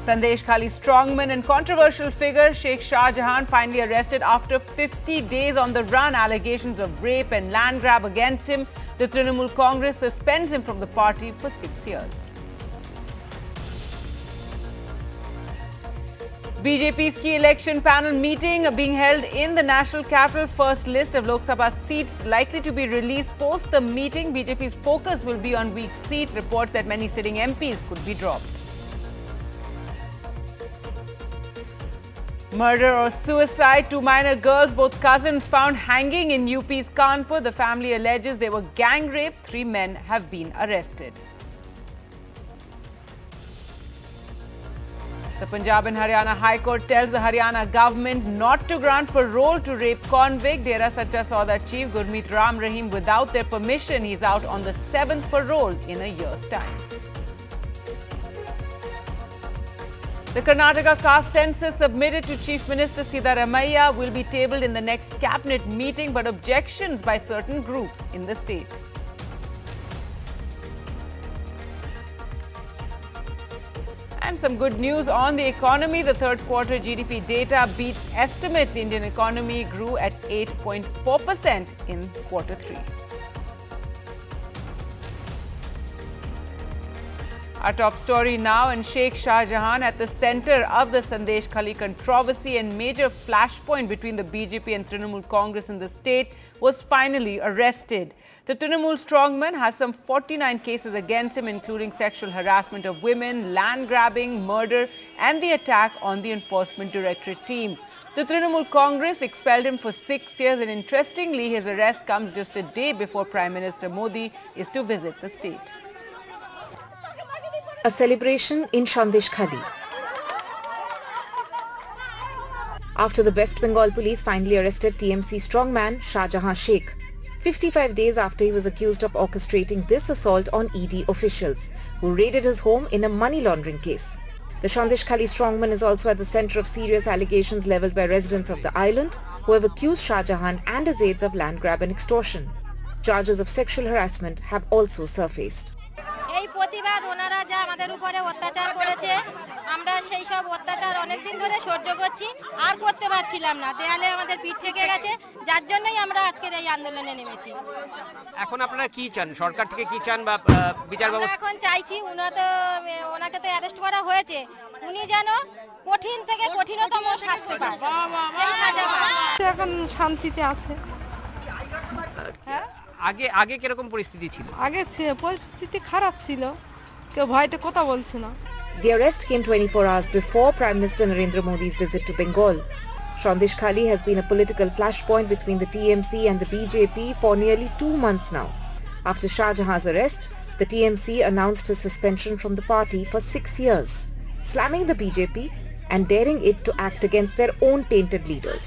Sandeshkhali strongman and controversial figure Sheikh Shahjahan finally arrested after 50 days on the run. Allegations of rape and land grab against him. The Trinamool Congress suspends him from the party for 6 years. BJP's key election panel meeting being held in the national capital. First list of Lok Sabha seats likely to be released post the meeting. BJP's focus will be on weak seats. Reports that many sitting MPs could be dropped. Murder or suicide? Two minor girls, both cousins, found hanging in UP's Kanpur. The family alleges they were gang raped. 3 men have been arrested. The Punjab and Haryana High Court tells the Haryana government not to grant parole to rape convict. Dera Sacha Sauda chief Gurmeet Ram Rahim without their permission. He's out on the 7th parole in a year's time. The Karnataka caste census submitted to Chief Minister Siddaramaiah will be tabled in the next cabinet meeting, but objections by certain groups in the state. And some good news on the economy. The third quarter GDP data beats estimates. The Indian economy grew at 8.4% in quarter 3. Our top story now, and Sheikh Shahjahan at the center of the Sandeshkhali controversy and major flashpoint between the BJP and Trinamool Congress in the state, was finally arrested. The Trinamool strongman has some 49 cases against him, including sexual harassment of women, land grabbing, murder, and the attack on the Enforcement Directorate team. The Trinamool Congress expelled him for 6 years, and interestingly, his arrest comes just a day before Prime Minister Modi is to visit the state. A celebration in Sandeshkhali. After the West Bengal police finally arrested TMC strongman Shahjahan Sheikh, 55 days after he was accused of orchestrating this assault on ED officials who raided his home in a money laundering case. The Sandeshkhali strongman is also at the center of serious allegations leveled by residents of the island who have accused Shahjahan and his aides of land grab and extortion. Charges of sexual harassment have also surfaced. এই প্রতিবাদ ওনারা যা আমাদের উপরে অত্যাচার করেছে আমরা সেই সব অত্যাচার অনেক দিন ধরে সহ্য করছি আর করতে পারছিলাম না দেয়ালে আমাদের পিঠ থেকে গেছে যার জন্যই আমরা আজকের এই আন্দোলনে নেমেছি এখন আপনারা কি চান সরকার থেকে কি চান বা বিচার ব্যবস্থা এখন চাইছি ওনাকে তো অ্যারেস্ট করা হয়েছে উনি যেন কঠিন থেকে কঠিনতম শাস্তি পান সেই সাজা পান এখন শান্তিতে আছে হ্যাঁ আগে কি রকম পরিস্থিতি ছিল আগে পরিস্থিতি খারাপ ছিল কেউ ভয়তে কথা বলছে না The arrest came 24 hours before Prime Minister Narendra Modi's visit to Bengal. Sandeshkhali has been a political flashpoint between the TMC and the BJP for nearly 2 months now. After Shahjahan's arrest, the TMC announced his suspension from the party for 6 years, slamming the BJP and daring it to act against their own tainted leaders.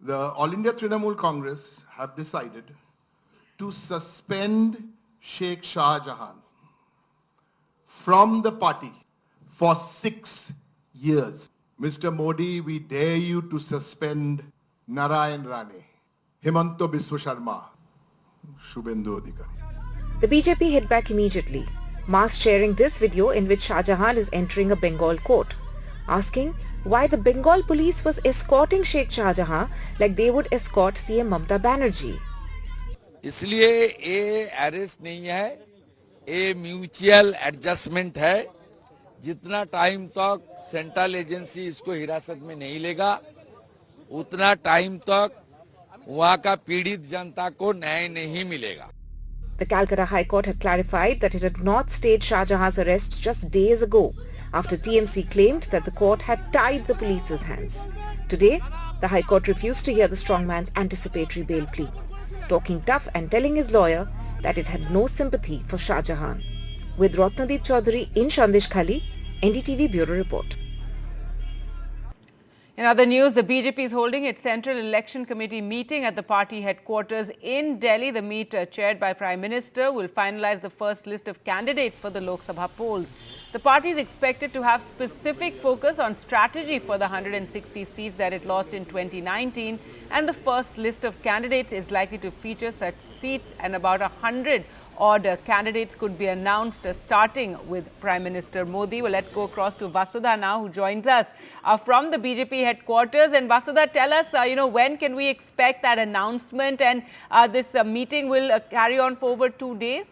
The All India Trinamool Congress have decided to suspend Sheikh Shahjahan from the party for 6 years. Mr. Modi, we dare you to suspend Narayan Rane, Himanto Biswa Sharma, Shubhendu Adhikari. The BJP hit back immediately, mass sharing this video in which Shahjahan is entering a Bengal court, asking why the Bengal police was escorting Sheikh Shahjahan like they would escort CM Mamata Banerjee. इसलिए ये arrest नहीं है, ये mutual adjustment है। जितना time तक central agency इसको हिरासत में नहीं लेगा, उतना टाइम तक वहाँ का पीड़ित जनता को न्याय नहीं मिलेगा। The Calcutta High Court had clarified that it had not stayed Shahjahan's arrest just days ago, after TMC claimed that the court had tied the police's hands. Today, the High Court refused to hear the strongman's anticipatory bail plea, talking tough and telling his lawyer that it had no sympathy for Shahjahan. With Ratnadeep Chaudhary in Sandeshkhali, NDTV Bureau Report. In other news, the BJP is holding its Central Election Committee meeting at the party headquarters in Delhi. The meet, chaired by Prime Minister, will finalize the first list of candidates for the Lok Sabha polls. The party is expected to have specific focus on strategy for the 160 seats that it lost in 2019, and the first list of candidates is likely to feature such seats and about 100 order. Candidates could be announced starting with Prime Minister Modi. Well, let's go across to Vasudha now, who joins us from the BJP headquarters. And Vasudha, tell us, when can we expect that announcement? And this meeting will carry on for over 2 days?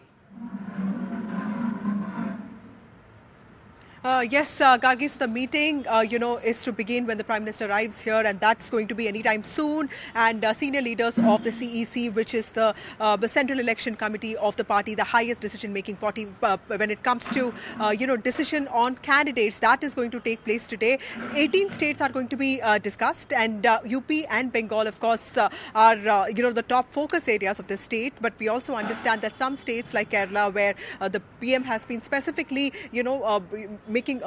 Yes, Gargi, so the meeting, is to begin when the Prime Minister arrives here, and that's going to be anytime soon. And senior leaders of the CEC, which is the Central Election Committee of the party, the highest decision-making body when it comes to, decision on candidates, that is going to take place today. 18 states are going to be discussed, and UP and Bengal, of course, are, the top focus areas of the state. But we also understand that some states like Kerala, where the PM has been specifically, making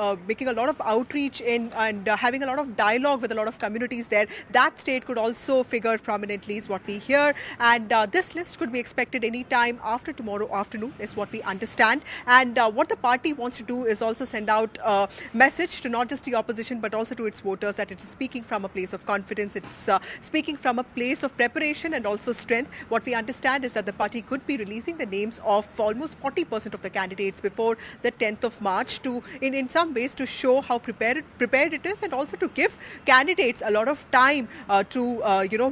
a lot of outreach in and having a lot of dialogue with a lot of communities there, that state could also figure prominently, is what we hear. And this list could be expected any time after tomorrow afternoon, is what we understand. And what the party wants to do is also send out a message to not just the opposition but also to its voters that it is speaking from a place of confidence. It's speaking from a place of preparation and also strength. What we understand is that the party could be releasing the names of almost 40% of the candidates before the 10th of March to in some ways to show how prepared it is, and also to give candidates a lot of time to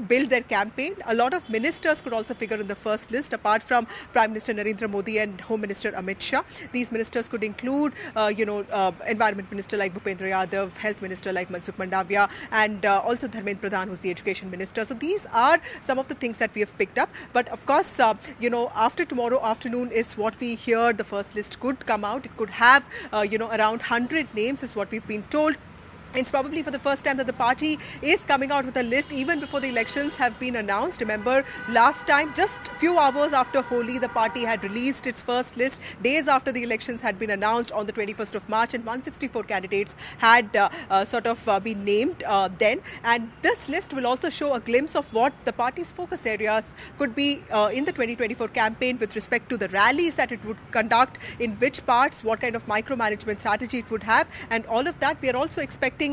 build their campaign. A lot of ministers could also figure in the first list, apart from Prime Minister Narendra Modi and Home Minister Amit Shah. These ministers could include Environment Minister like Bhupendra Yadav, Health Minister like Mansukh Mandavia, and also Dharmendra Pradhan, who's the Education Minister. So these are some of the things that we have picked up. But of course, after tomorrow afternoon is what we hear. The first list could come out. It could have around 100 names, is what we've been told. It's probably for the first time that the party is coming out with a list even before the elections have been announced. Remember, last time, just a few hours after Holi, the party had released its first list, days after the elections had been announced on the 21st of March, and 164 candidates had been named then. And this list will also show a glimpse of what the party's focus areas could be in the 2024 campaign with respect to the rallies that it would conduct, in which parts, what kind of micromanagement strategy it would have, and all of that. We are also expecting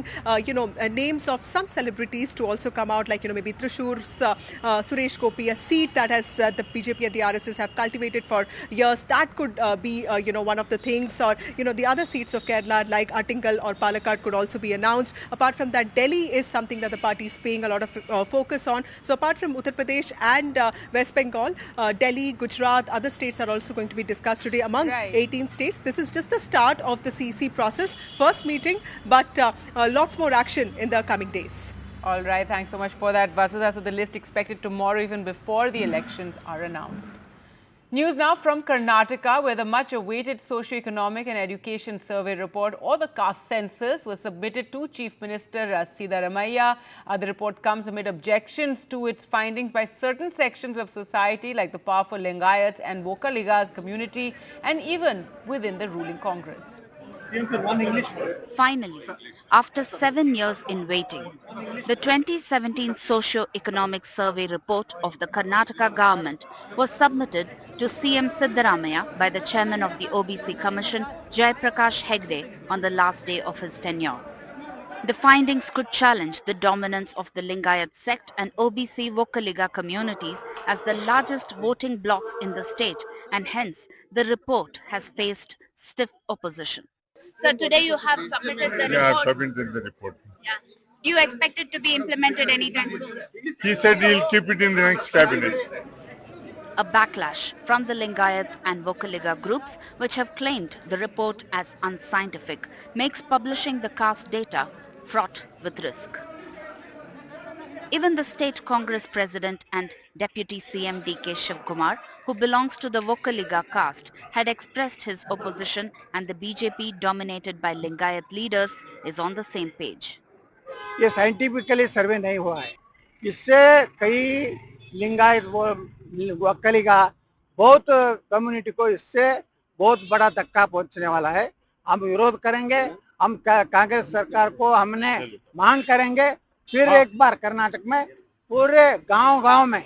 names of some celebrities to also come out, like maybe Thrissur's Suresh Gopi, a seat that has the BJP and the RSS have cultivated for years. That could be one of the things, or the other seats of Kerala like Attingal or Palakkad could also be announced. Apart from that, Delhi is something that the party is paying a lot of focus on. So apart from Uttar Pradesh and West Bengal, Delhi, Gujarat, other states are also going to be discussed today among 18 states. This is just the start of the CEC process, first meeting, but lots more action in the coming days. All right, thanks so much for that, Vasudha. So the list expected tomorrow, even before the elections are announced. News now from Karnataka, where the much-awaited socio-economic and education survey report, or the caste census, was submitted to Chief Minister Siddaramaiah. The report comes amid objections to its findings by certain sections of society, like the powerful Lingayats and Vokaligas community, and even within the ruling Congress. Finally, after 7 years in waiting, the 2017 socio-economic survey report of the Karnataka government was submitted to CM Siddaramaiah by the chairman of the OBC Commission, Jai Prakash Hegde, on the last day of his tenure. The findings could challenge the dominance of the Lingayat sect and OBC Vokaliga communities as the largest voting blocs in the state, and hence the report has faced stiff opposition. So today you have submitted the report. Yeah, submitted the report. Yeah. Do you expect it to be implemented anytime soon? He said he'll keep it in the next cabinet. A backlash from the Lingayat and Vokaliga groups, which have claimed the report as unscientific, makes publishing the caste data fraught with risk. Even the state Congress president and Deputy CM D.K. Shivkumar, who belongs to the Vokaliga caste, had expressed his opposition, and the BJP, dominated by Lingayat leaders, is on the same page. ये scientifically सर्वे नहीं हुआ है. इससे कई लिंगायत वकलिगा बहुत community को इससे बहुत बड़ा धक्का पहुंचने वाला है. हम विरोध करेंगे. हम कांग्रेस सरकार को हमने मांग करेंगे. फिर एक बार कर्नाटक में पूरे गांव-गांव में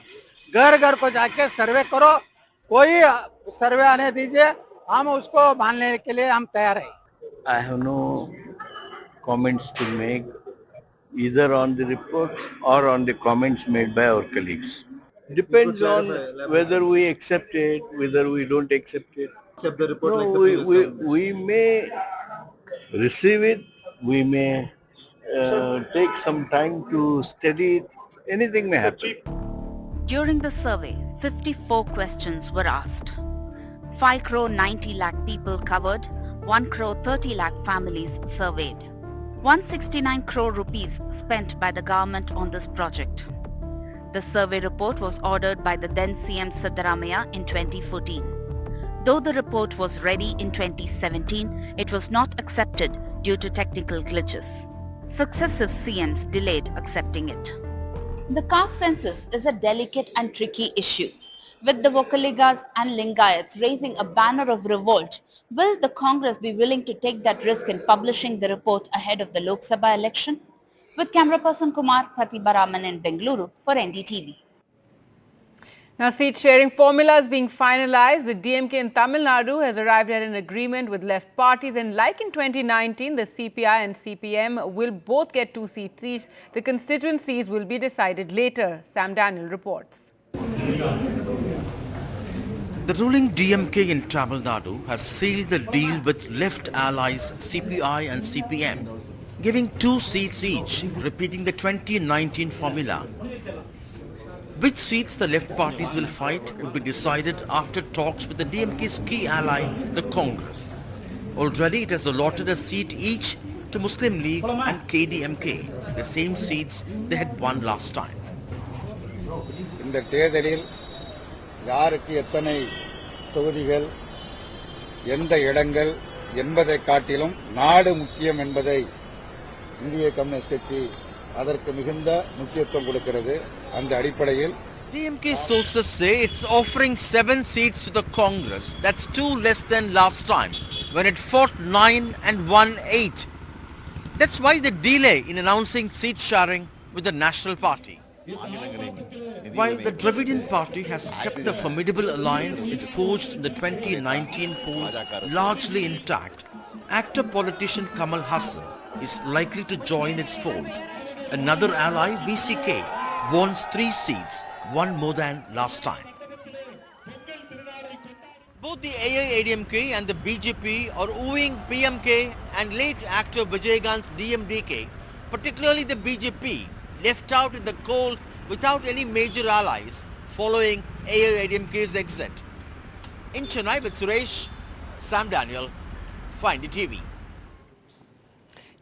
घर-घर को जाके सर्वे करो. कोई सर्वे आने दीजिए. हम उसको मानने के लिए हम तैयार हैं. I have no comments to make either on the report or on the comments made by our colleagues. Depends on whether we accept it, whether we don't accept it. Accept the report No, like the previous one. we may receive it, we may take some time to study it. Anything may happen. During the survey, 54 questions were asked. 5 crore 90 lakh people covered, 1 crore 30 lakh families surveyed. 169 crore rupees spent by the government on this project. The survey report was ordered by the then CM Siddaramaiah in 2014. Though the report was ready in 2017, it was not accepted due to technical glitches. Successive CMs delayed accepting it. The caste census is a delicate and tricky issue. With the Vokaligas and Lingayats raising a banner of revolt, will the Congress be willing to take that risk in publishing the report ahead of the Lok Sabha election? With camera person Kumar Pratibaraman in Bengaluru for NDTV. Now, seat sharing formulas being finalized. The DMK in Tamil Nadu has arrived at an agreement with left parties, and like in 2019, the CPI and CPM will both get 2 seats each. The constituencies will be decided later. Sam Daniel reports. The ruling DMK in Tamil Nadu has sealed the deal with left allies CPI and CPM, giving 2 seats each, repeating the 2019 formula. Which seats the left parties will fight will be decided after talks with the DMK's key ally, the Congress. Already it has allotted a seat each to Muslim League and KDMK, the same seats they had won last time. இந்த தேர்தலில் யாருக்கு எத்தனை தொகுதிகள் எந்த இடங்கள் என்பதை காட்டிலும் நாடு முக்கியம் என்பதை இந்திய கம்யூனிஸ்ட் கட்சி அதற்கு மிகுந்த முக்கியத்துவம் கொடுக்கிறது. அந்த அடிப்படையில் DMK sources say it's offering 7 seats to the Congress. That's 2 less than last time when it fought 9 and won 8. That's why the delay in announcing seat sharing with the National Party. While the Dravidian Party has kept the formidable alliance it forged in the 2019 polls largely intact, actor politician Kamal Hassan is likely to join its fold. Another ally, BCK, wants 3 seats, 1 more than last time. Both the AIADMK and the BJP are wooing PMK and late actor Vijayagant's DMDK, particularly the BJP, left out in the cold without any major allies following AIADMK's exit. In Chennai with Suresh, Sam Daniel, for NDTV.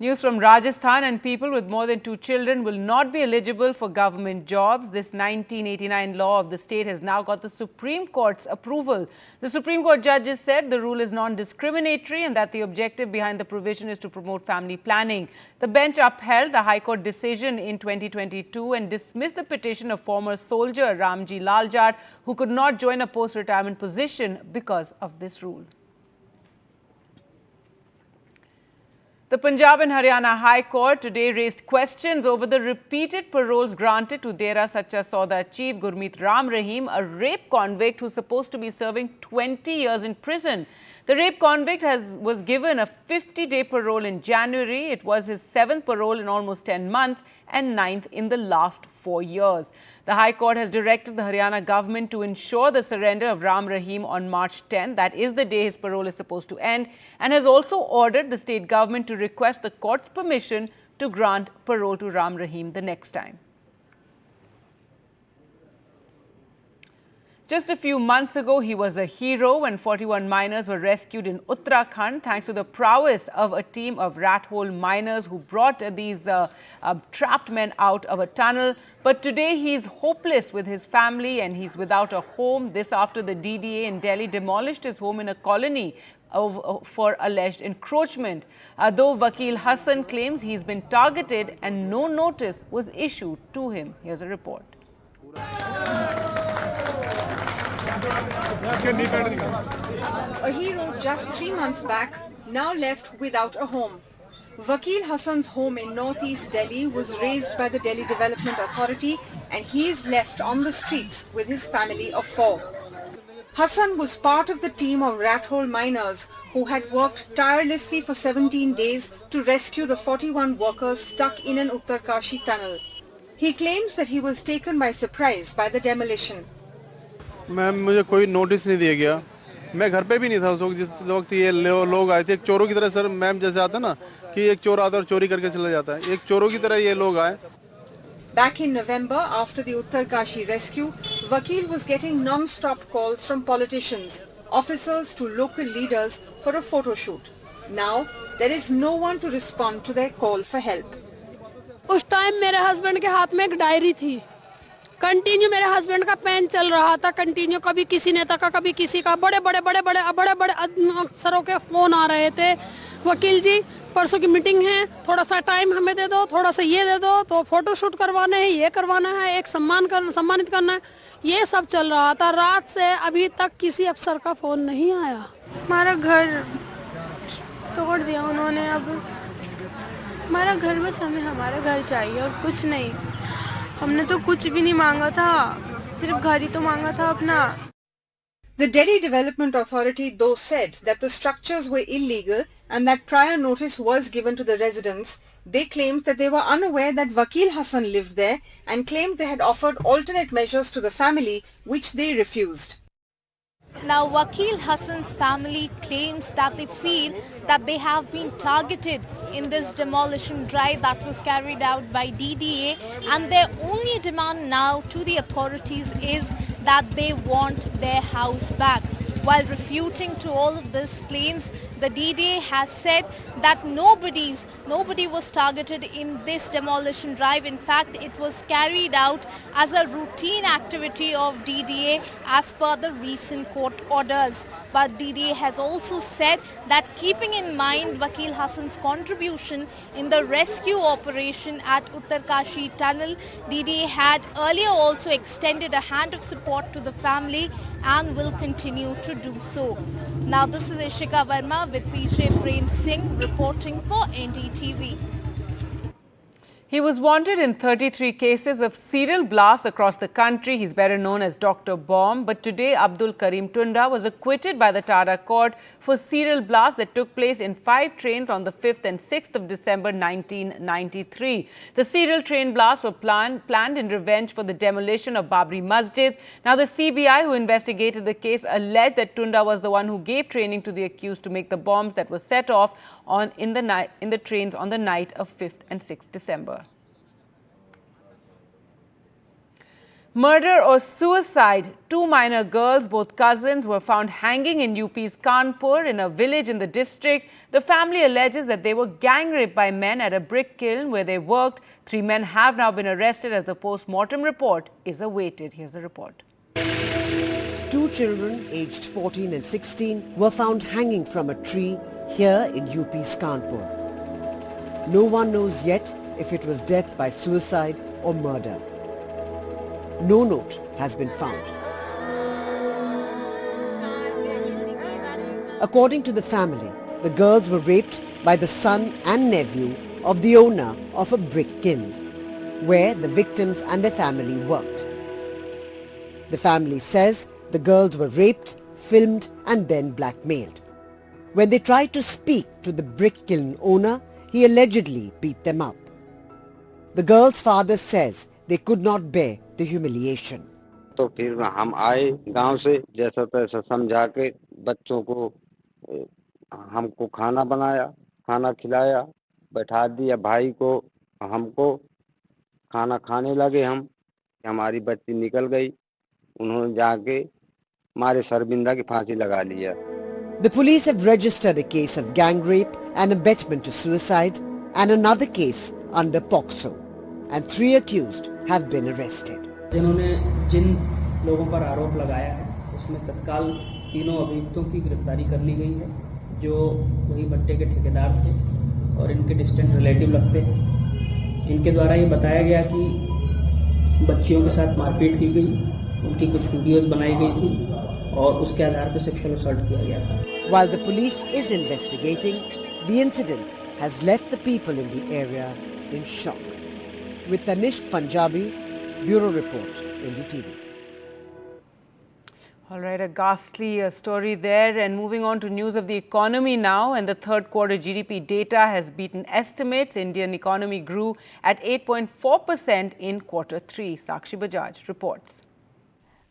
News from Rajasthan, and people with more than 2 children will not be eligible for government jobs. This 1989 law of the state has now got the Supreme Court's approval. The Supreme Court judges said the rule is non-discriminatory and that the objective behind the provision is to promote family planning. The bench upheld the High Court decision in 2022 and dismissed the petition of former soldier Ramji Laljat, who could not join a post-retirement position because of this rule. The Punjab and Haryana High Court today raised questions over the repeated paroles granted to Dera Sacha Sauda chief Gurmeet Ram Rahim, a rape convict who is supposed to be serving 20 years in prison. The rape convict was given a 50-day parole in January. It was his 7th parole in almost 10 months and 9th in the last 4 years. The High Court has directed the Haryana government to ensure the surrender of Ram Rahim on March 10. That is the day his parole is supposed to end, and has also ordered the state government to request the court's permission to grant parole to Ram Rahim the next time. Just a few months ago, he was a hero when 41 miners were rescued in Uttarakhand thanks to the prowess of a team of rat hole miners who brought these trapped men out of a tunnel. But today, he's hopeless with his family and he's without a home. This after the DDA in Delhi demolished his home in a colony for alleged encroachment. Though Vakil Hassan claims he's been targeted and no notice was issued to him. Here's a report. A hero just 3 months back, now left without a home. Vakil Hassan's home in northeast Delhi was razed by the Delhi Development Authority and he is left on the streets with his family of 4. Hassan was part of the team of rat hole miners who had worked tirelessly for 17 days to rescue the 41 workers stuck in an Uttarkashi tunnel. He claims that he was taken by surprise by the demolition. Ma'am मुझे कोई notice नहीं दिया गया, मैं घर पे भी नहीं था उस वक्त जिस वक्त ये लोग आए थे। एक चोरों की तरह सर, मैम जैसे आता ना कि एक चोर आता और चोरी करके चला जाता है, एक चोरों की तरह ये लोग आए। Back in November, after the Uttarkashi rescue, Vakil was getting non-stop calls from politicians, officers to local leaders for a photo shoot. Now, there is no one to respond to their call for help. उस time मेरे husband के हाथ में एक diary थी, continue मेरे husband का pen चल रहा था, कंटिन्यू कभी किसी नेता का कभी किसी का, बड़े बड़े अफसरों के फोन आ रहे थे, वकील जी परसों की मीटिंग है, थोड़ा सा टाइम हमें दे दो, थोड़ा सा ये दे दो, तो फोटो शूट करवाना है, ये करवाना है, एक सम्मानित करना है, ये सब चल रहा था। रात से अभी तक किसी अफसर का फोन नहीं आया। हमारा घर तोड़ दिया उन्होंने, अब हमारा घर बस हमें हमारा घर चाहिए और कुछ नहीं। हमने तो कुछ भी नहीं मांगा था, सिर्फ घर ही तो मांगा था अपना। The Delhi Development Authority though said that the structures were illegal and that prior notice was given to the residents. They claimed that they were unaware that Vakil Hassan lived there and claimed they had offered alternate measures to the family, which they refused. Now, Vakil Hassan's family claims that they feel that they have been targeted in this demolition drive that was carried out by DDA, and their only demand now to the authorities is that they want their house back. While refuting to all of these claims, the DDA has said that nobody was targeted in this demolition drive. In fact, it was carried out as a routine activity of DDA as per the recent court orders. But DDA has also said that keeping in mind Vakil Hassan's contribution in the rescue operation at Uttarkashi tunnel, DDA had earlier also extended a hand of support to the family and will continue to do so. Now this is Ishika Verma with PJ Prem Singh reporting for NDTV. He was wanted in 33 cases of serial blasts across the country. He's better known as Dr. Bomb. But today, Abdul Tunda was acquitted by the Tata court for serial blasts that took place in 5 trains on the 5th and 6th of December 1993. The serial train blasts were planned in revenge for the demolition of Babri Masjid. Now, the CBI, who investigated the case, alleged that Tunda was the one who gave training to the accused to make the bombs that were set off in the trains on the night of 5th and 6th December. Murder or suicide? 2 minor girls, both cousins, were found hanging in UP's Kanpur in a village in the district. The family alleges that they were gang raped by men at a brick kiln where they worked. 3 men have now been arrested as the post-mortem report is awaited. Here's the report. 2 children aged 14 and 16 were found hanging from a tree here in UP's Kanpur. No one knows yet if it was death by suicide or murder. No note has been found. According to the family, the girls were raped by the son and nephew of the owner of a brick kiln, where the victims and their family worked. The family says the girls were raped, filmed and then blackmailed. When they tried to speak to the brick kiln owner, he allegedly beat them up. The girls' father says they could not bear the humiliation. तो फिर हम आए गांव से, जैसा तैसा समझा के बच्चों को हमको खाना बनाया, खाना खिलाया, बैठा दिया भाई को, हमको खाना खाने लगे हम, हमारी बच्ची निकल गई, उन्होंने जाके हमारे सरबिंदा की फांसी लगा लिया. The police have registered a case of gang rape and abetment to suicide and another case under POCSO, and 3 accused have been arrested. जिन्होंने जिन लोगों पर आरोप लगाया है उसमें तत्काल 3 अभियुक्तों की गिरफ्तारी कर ली गई है, जो वही भट्टे के ठेकेदार थे और इनके डिस्टेंट रिलेटिव लगते हैं. इनके द्वारा ये बताया गया कि बच्चियों के साथ मारपीट की गई, उनकी कुछ वीडियोस बनाई गई थी और उसके आधार पर सेक्सुअल असॉल्ट किया गया था. While the police is investigating, the incident has left the people in the area in shock. With Tanishq Punjabi, Bureau Report, NDTV. All right, a ghastly story there. And moving on to news of the economy now. And the third quarter GDP data has beaten estimates. Indian economy grew at 8.4% in quarter 3. Sakshi Bajaj reports.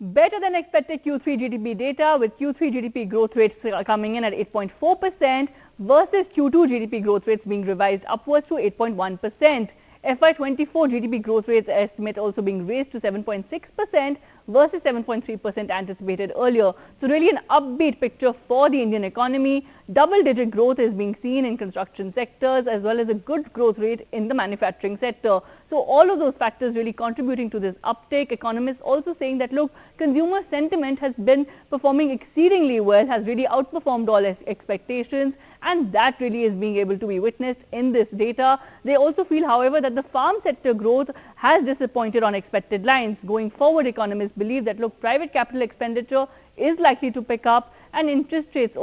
Better than expected Q3 GDP data, with Q3 GDP growth rates coming in at 8.4% versus Q2 GDP growth rates being revised upwards to 8.1%. FY24 GDP growth rate estimate also being raised to 7.6% versus 7.3% anticipated earlier. So really an upbeat picture for the Indian economy. Double-digit growth is being seen in construction sectors as well as a good growth rate in the manufacturing sector. So all of those factors really contributing to this uptake. Economists also saying that, look, consumer sentiment has been performing exceedingly well, has really outperformed all expectations, and that really is being able to be witnessed in this data. They also feel, however, that the farm sector growth has disappointed on expected lines. Going forward, economists believe that, look, private capital expenditure is likely to pick up, and interest rate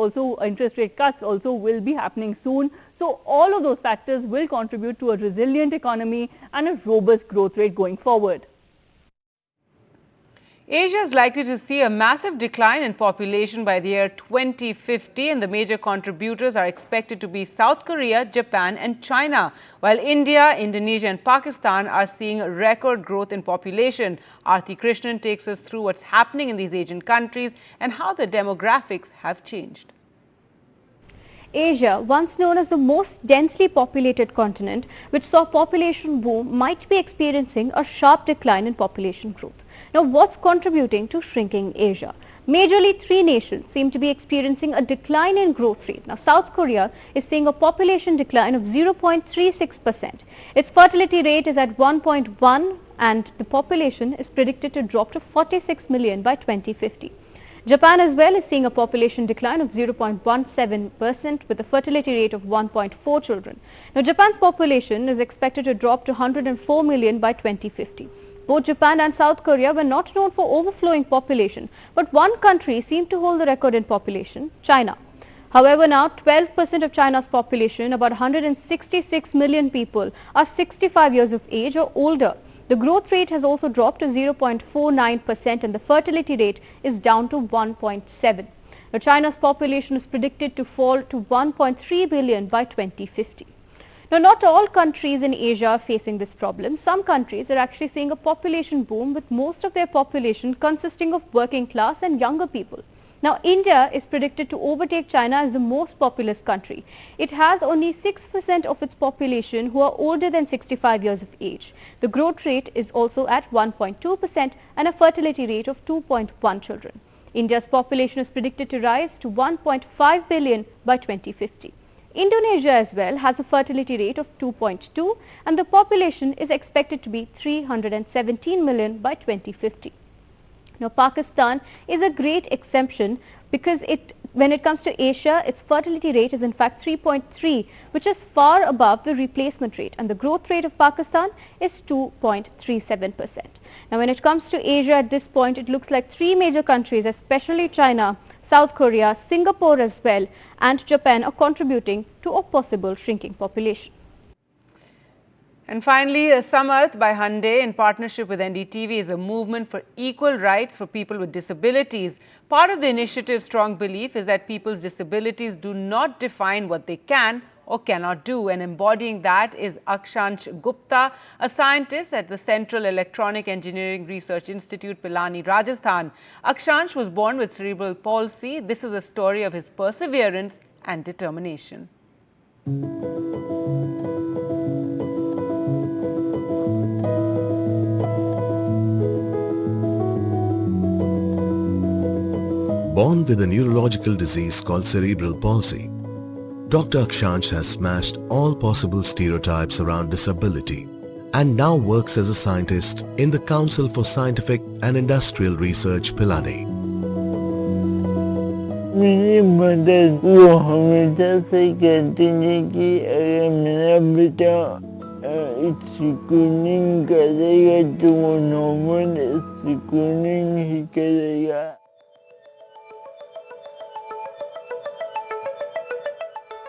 cuts also will be happening soon. So all of those factors will contribute to a resilient economy and a robust growth rate going forward. Asia is likely to see a massive decline in population by the year 2050, and the major contributors are expected to be South Korea, Japan and China, while India, Indonesia and Pakistan are seeing record growth in population. Aarti Krishnan takes us through what's happening in these Asian countries and how the demographics have changed. Asia, once known as the most densely populated continent, which saw population boom, might be experiencing a sharp decline in population growth. Now, what's contributing to shrinking Asia? Majorly, 3 nations seem to be experiencing a decline in growth rate. Now, South Korea is seeing a population decline of 0.36%. Its fertility rate is at 1.1 and the population is predicted to drop to 46 million by 2050. Japan as well is seeing a population decline of 0.17% with a fertility rate of 1.4 children. Now, Japan's population is expected to drop to 104 million by 2050. Both Japan and South Korea were not known for overflowing population, but one country seemed to hold the record in population, China. However, now 12% of China's population, about 166 million people, are 65 years of age or older. The growth rate has also dropped to 0.49% and the fertility rate is down to 1.7. Now, China's population is predicted to fall to 1.3 billion by 2050. Now, not all countries in Asia are facing this problem. Some countries are actually seeing a population boom, with most of their population consisting of working class and younger people. Now, India is predicted to overtake China as the most populous country. It has only 6% of its population who are older than 65 years of age. The growth rate is also at 1.2% and a fertility rate of 2.1 children. India's population is predicted to rise to 1.5 billion by 2050. Indonesia as well has a fertility rate of 2.2 and the population is expected to be 317 million by 2050. Now, Pakistan is a great exception because when it comes to Asia, its fertility rate is in fact 3.3, which is far above the replacement rate, and the growth rate of Pakistan is 2.37%. Now, when it comes to Asia at this point, it looks like 3 major countries, especially China, South Korea, Singapore as well, and Japan are contributing to a possible shrinking population. And finally, Samarth by Hyundai in partnership with NDTV is a movement for equal rights for people with disabilities. Part of the initiative's strong belief is that people's disabilities do not define what they can or cannot do, and embodying that is Akshansh Gupta, a scientist at the Central Electronic Engineering Research Institute, Pilani, Rajasthan. Akshansh was born with cerebral palsy. This is a story of his perseverance and determination. Born with a neurological disease called cerebral palsy, Dr. Akshansh has smashed all possible stereotypes around disability and now works as a scientist in the Council for Scientific and Industrial Research, Pilani. मेरी mother वो हमेशा से कहती है कि अगर मेरा बेटा स्कूलिंग करेगा तो वो नॉर्मल स्कूलिंग ही करेगा.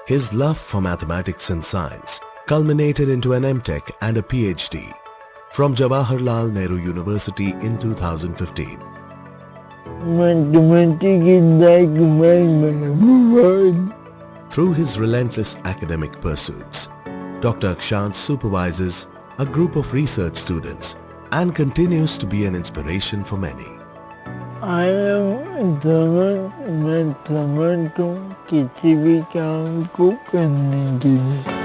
His love for mathematics and science culminated into an M.Tech and a Ph.D. from Jawaharlal Nehru University in 2015. Mathematics is like my world. Through his relentless academic pursuits, Dr. Akshant supervises a group of research students and continues to be an inspiration for many. I am समझ मैं समझ हूँ किसी भी काम को करने के लिए